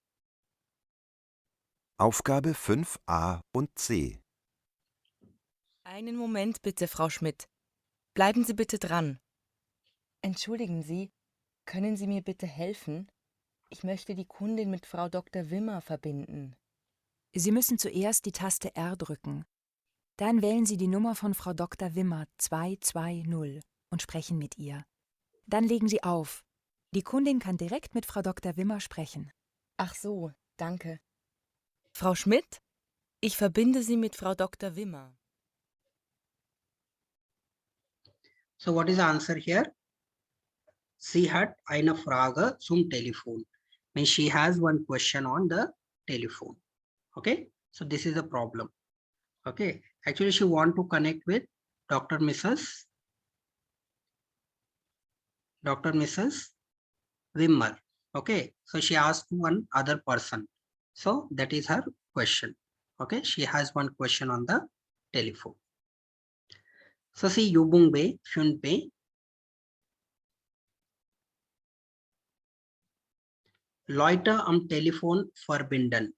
Aufgabe 5a und c. Einen Moment bitte, Frau Schmidt. Bleiben Sie bitte dran. Entschuldigen Sie, können Sie mir bitte helfen? Ich möchte die Kundin mit Frau Dr. Wimmer verbinden. Sie müssen zuerst die Taste R drücken. Dann wählen Sie die Nummer von Frau Dr. Wimmer 220 und sprechen mit ihr. Dann legen Sie auf. Die Kundin kann direkt mit Frau Dr. Wimmer sprechen. Ach so, danke. Frau Schmidt, ich verbinde Sie mit Frau Dr. Wimmer. So what is the answer here? Sie hat eine Frage zum Telefon. Means she has one question on the telephone. Okay, so this is a problem. Okay, actually she want to connect with Dr. Mrs. Wimmer. Okay, so she asked one other person. So that is her question. Okay, she has one question on the telephone. So see Übung B, 5b. Leute am Telefon verbinden.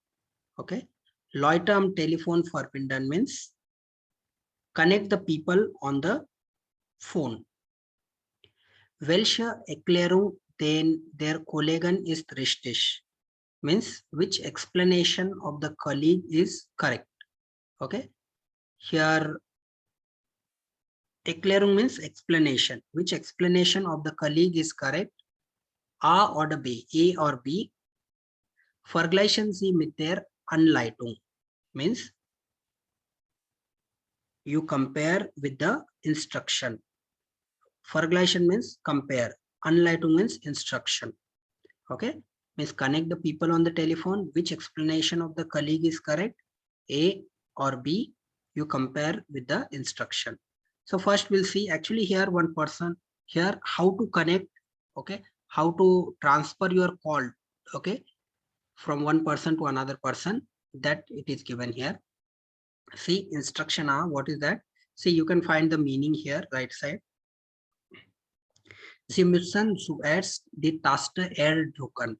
Okay, Leute am Telefon verbinden means connect the people on the phone. Welche Erklärung den der Kollegen ist richtig? Means which explanation of the colleague is correct. Okay, here Erklärung means explanation. Which explanation of the colleague is correct? A oder B, A or B. Vergleichen Sie mit der Anleitung means you compare with the instruction. Vergleichen means compare. Anleitung means instruction. Okay, means connect the people on the telephone. Which explanation of the colleague is correct? A or B. You compare with the instruction. So first we'll see actually here one person here how to connect. Okay, how to transfer your call. Okay, from one person to another person, that it is given here. See instruction A, what is that? See, you can find the meaning here, right side. Sie müssen zuerst die Taste R drücken.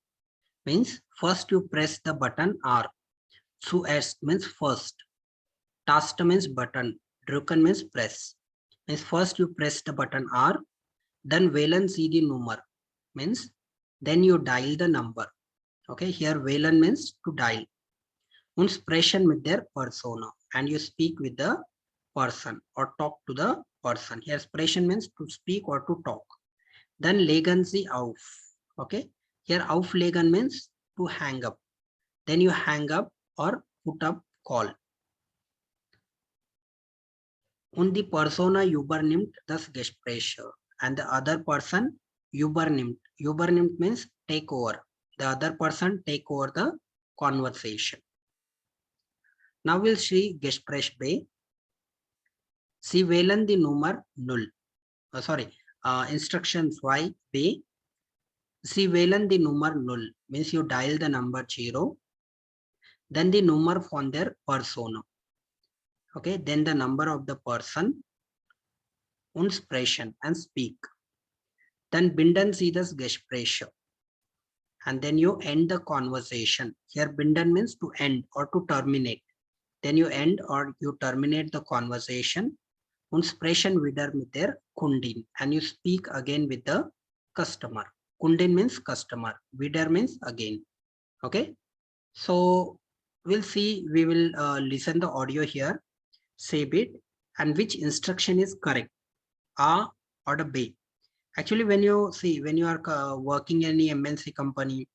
Means first you press the button R. Zuerst means first. Taste means button. Drücken means press. Means first you press the button R. Then wählen Sie die Nummer. Means then you dial the number. Okay, here wählen means to dial. Und sprechen mit der Persona. And you speak with the person or talk to the person. Here sprechen means to speak or to talk. Then legen Sie auf. Okay, here auflegen means to hang up. Then you hang up or put up call. Und die Persona übernimmt das Gespräch. And the other person übernimmt. Übernimmt means take over. The other person take over the conversation. Now we'll see Gespräch B. Sie wählen die Nummer 0. Instructions Y B. Sie wählen die Nummer 0. Means you dial the number 0. Then the number von der Persona. Okay, then the number of the person. Und sprechen and speak. Then binden Sie das Gespräch. And then you end the conversation. Here binden means to end or to terminate. Then you end or you terminate the conversation. Und sprechen wieder mit der Kundin. And you speak again with the customer. Kundin means customer. Wieder means again. Okay. So we'll see, we will listen the audio here. Save it. And which instruction is correct? A or the B. Actually, when you see, when you are working in any MNC company,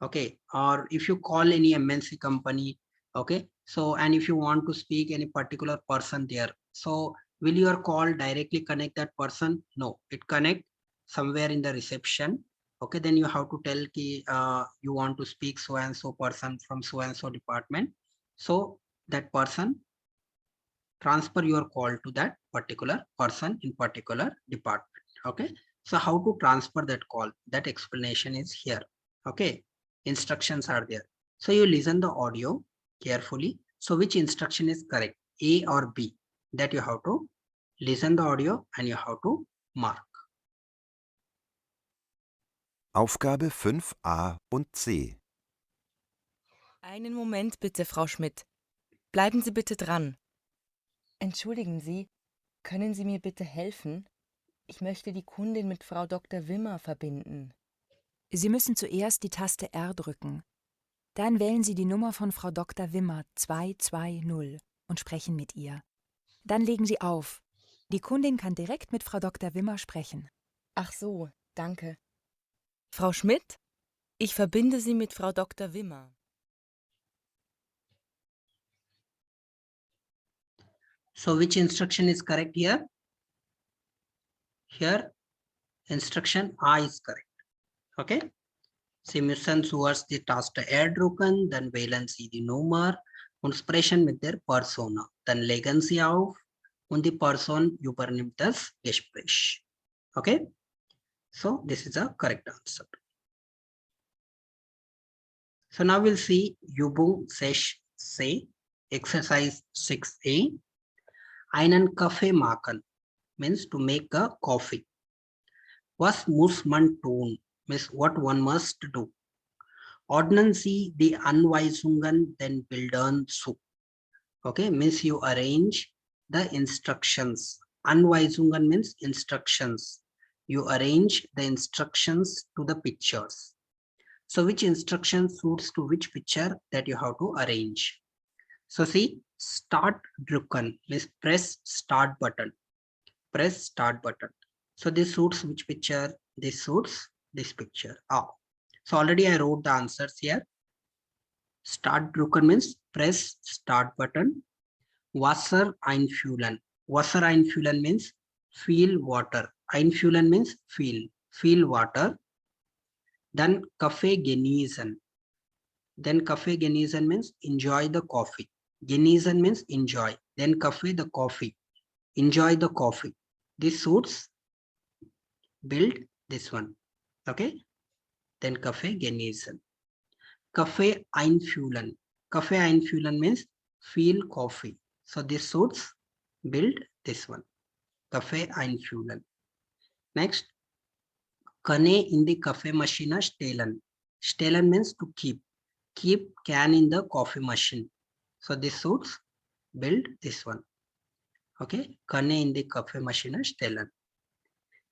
okay, or if you call any MNC company, Okay, so and if you want to speak any particular person there, so will your call directly connect that person? No, it connect somewhere in the reception. Okay, then you have to tell ki, you want to speak so and so person from so and so department. So that person transfer your call to that particular person in particular department. Okay, so how to transfer that call, that explanation is here. Okay, instructions are there. So you listen the audio carefully. So which instruction is correct, A or B? That you have to listen the audio and you have to mark. Aufgabe 5a und C. Einen Moment bitte, Frau Schmidt. Bleiben Sie bitte dran. Entschuldigen Sie, können Sie mir bitte helfen? Ich möchte die Kundin mit Frau Dr. Wimmer verbinden. Sie müssen zuerst die Taste R drücken. Dann wählen Sie die Nummer von Frau Dr. Wimmer 220 und sprechen mit ihr. Dann legen Sie auf. Die Kundin kann direkt mit Frau Dr. Wimmer sprechen. Ach so, danke. Frau Schmidt, ich verbinde Sie mit Frau Dr. Wimmer. So which instruction is correct here? Here instruction A is correct. Okay, Sie müssen zuerst die Taste R drücken, dann wählen Sie die Nummer und sprechen mit der Person. Dann legen Sie auf und die Person übernimmt das Gespräch. Okay, so this is a correct answer. So now we'll see Übung 6c, exercise 6a. Einen Kaffee machen means to make a coffee. Was muss man tun means what one must do. Ordnen Sie die Anweisungen den Bildern zu. Okay, means you arrange the instructions. Anweisungen means instructions. You arrange the instructions to the pictures. So which instruction suits to which picture, that you have to arrange. So see, start drucken means press start button. Press start button. So this suits which picture? This suits this picture. So already I wrote the answers here. Start drucken means press start button. Wasser einfüllen. Wasser einfüllen means fill water. Einfüllen means fill water. Then Kaffee genießen. Then Kaffee genießen means enjoy the coffee. Genießen means enjoy. Then Kaffee, the coffee. Enjoy the coffee. This suits build this one. Okay. Then Kaffee genießen. Kaffee einfüllen. Kaffee einfüllen means feel coffee. So this suits build this one. Kaffee einfüllen. Next, Kanne in the Kaffeemaschine stellen. Stellen means to keep. Keep can in the coffee machine. So this suits build this one. Okay, Kanne in the Kaffeemaschine stellen.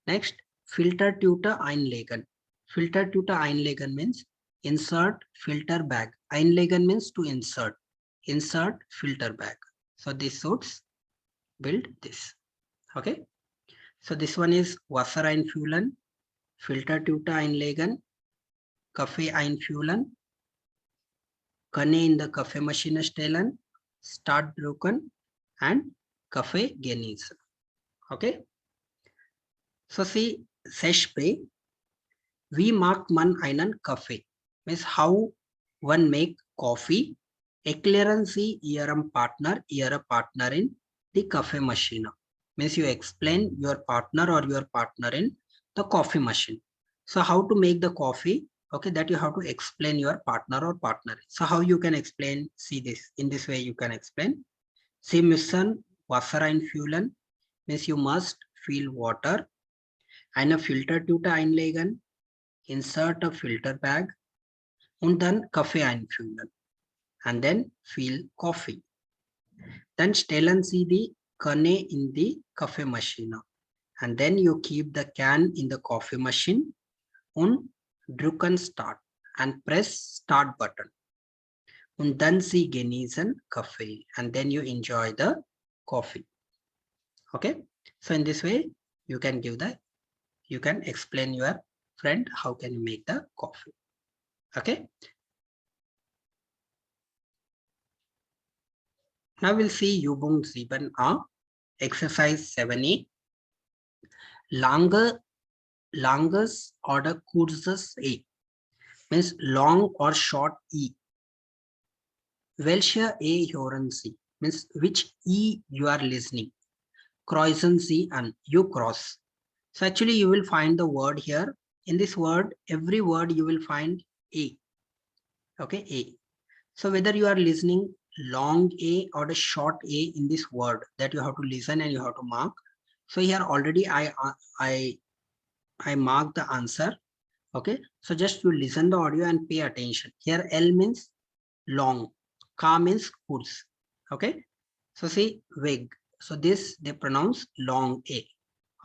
Next, Filtertüte einlegen. Filtertüte einlegen means insert filter bag. Einlegen means to insert. Insert filter bag. So this suits build this. Okay. So this one is Wasser einfüllen, Filtertüte einlegen, Kaffee einfüllen, Kanne in the Kaffeemaschine stellen, Start drucken, and Kaffee genießen. Okay. So see, Seshpe, wie macht man einen Kaffee? Means how one make coffee. Erklären Sie Ihrem Partner, Ihrer Partnerin die Kaffeemaschine. Means you explain your partner or your partner in the coffee machine. So how to make the coffee? Okay, that you have to explain your partner or partner. So how you can explain? See this. In this way you can explain. Sie müssen Wasser einfüllen. Means you must fill water. Eine Filtertüte einlegen. Insert a filter bag. Und dann Kaffee einfüllen. And then fill coffee. Then stellen Sie die Kanne in the Kaffeemaschine. And then you keep the can in the coffee machine und drücken Start and press Start button. Und dann Sie genießen Kaffee and then you enjoy the coffee. Okay, so in this way you can explain your friend how can you make the coffee. Okay. Now we'll see Übung 7a, exercise 7a. Langes oder kurzes E means long or short E. Welche E hören Sie means which E you are listening. Kreuzen Sie an, you cross. So actually you will find the word here. In this word, every word you will find A. Okay, A. So whether you are listening long A or a short A in this word, that you have to listen and you have to mark. So here already I marked the answer. Okay, so just you listen the audio and pay attention. Here L means long, K means kurz. Okay, so see Weg. So this they pronounce long A.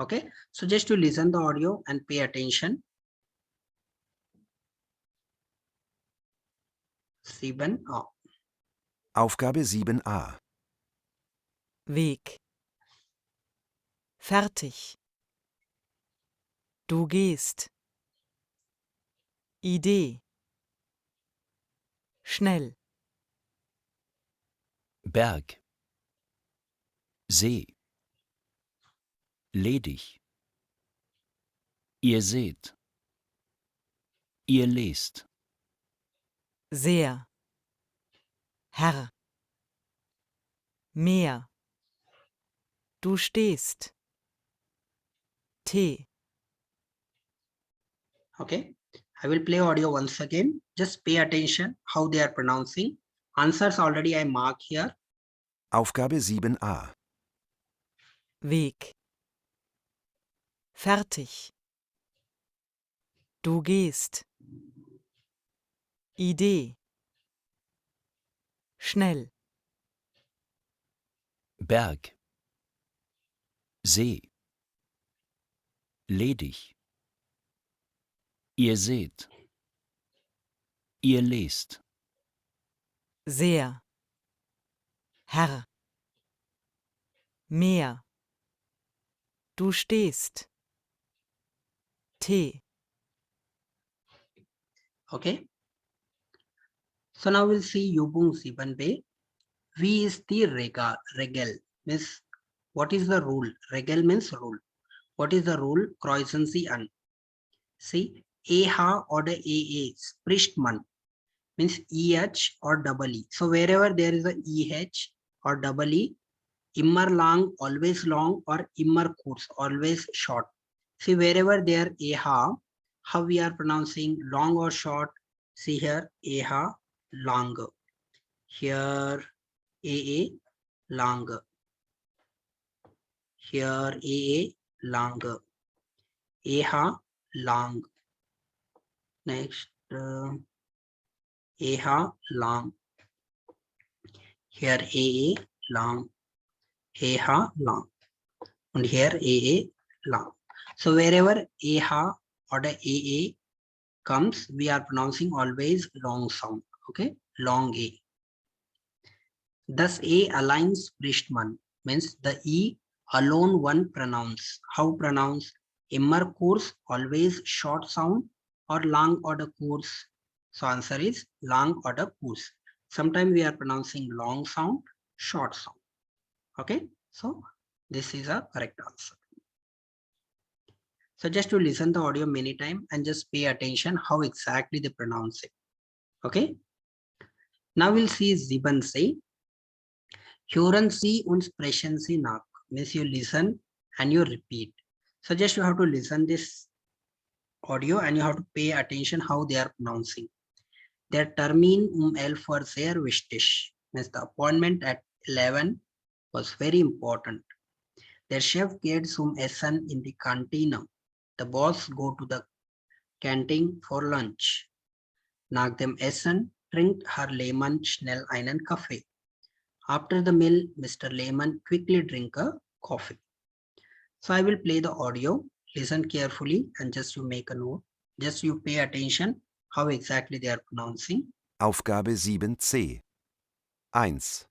Okay, so just to listen the audio and pay attention. 7a. Aufgabe 7a. Weg. Fertig. Du gehst. Idee. Schnell. Berg. See. Ledig. Ihr seht. Ihr lest. Sehr. Herr. Meer. Du stehst. Tee. Okay, I will play audio once again. Just pay attention how they are pronouncing. Answers already I mark here. Aufgabe 7a. Weg. Fertig. Du gehst. Idee. Schnell. Berg. See. Ledig. Ihr seht. Ihr lest. Sehr. Herr. Meer. Du stehst. Tee. Okay, so now we'll see Übung 7b. Wie ist die Regel? Means what is the rule? Regel means rule. What is the rule? Kreuzen Sie an. See, EH oder EE, spricht man, means EH or double E. So wherever there is a EH or double E, immer lang, always long, or immer kurz, always short. See, wherever there EH, how we are pronouncing long or short? See here, EH, longer. Here, AA, longer. Here, AA, longer. EH, long. Next, EH, long. Here, AA, long. EH, long. And here, AA, long. So wherever EH or the AA comes, we are pronouncing always long sound. Okay, long A. Thus A aligns Priestman means the E alone one pronounce. How pronounce? Immer kurz, always short sound, or lang or the kurz. So answer is lang or the kurz. Sometimes we are pronouncing long sound, short sound. Okay, so this is a correct answer. So just to listen the audio many times and just pay attention how exactly they pronounce it. Okay. Now we'll see Ziban say. Hören Sie und sprechen Sie nach. Means you listen and you repeat. So just you have to listen this audio and you have to pay attention how they are pronouncing. Der Termin 11 war sehr wichtig. Means the appointment at 11 was very important. Der Chef geht zum Essen in die Kantine. The boss go to the canteen for lunch. Nach dem Essen trinkt Herr Lehmann schnell einen Kaffee. After the meal, Mr. Lehmann quickly drink a coffee. So I will play the audio. Listen carefully and just you make a note. Just you pay attention how exactly they are pronouncing. Aufgabe 7c. 1,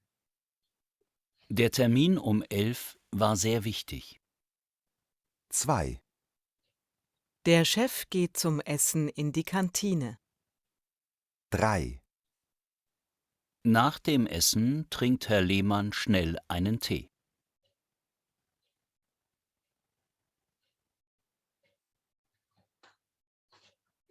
Der Termin um 11 war sehr wichtig. 2, Der Chef geht zum Essen in die Kantine. 3, Nach dem Essen trinkt Herr Lehmann schnell einen Tee.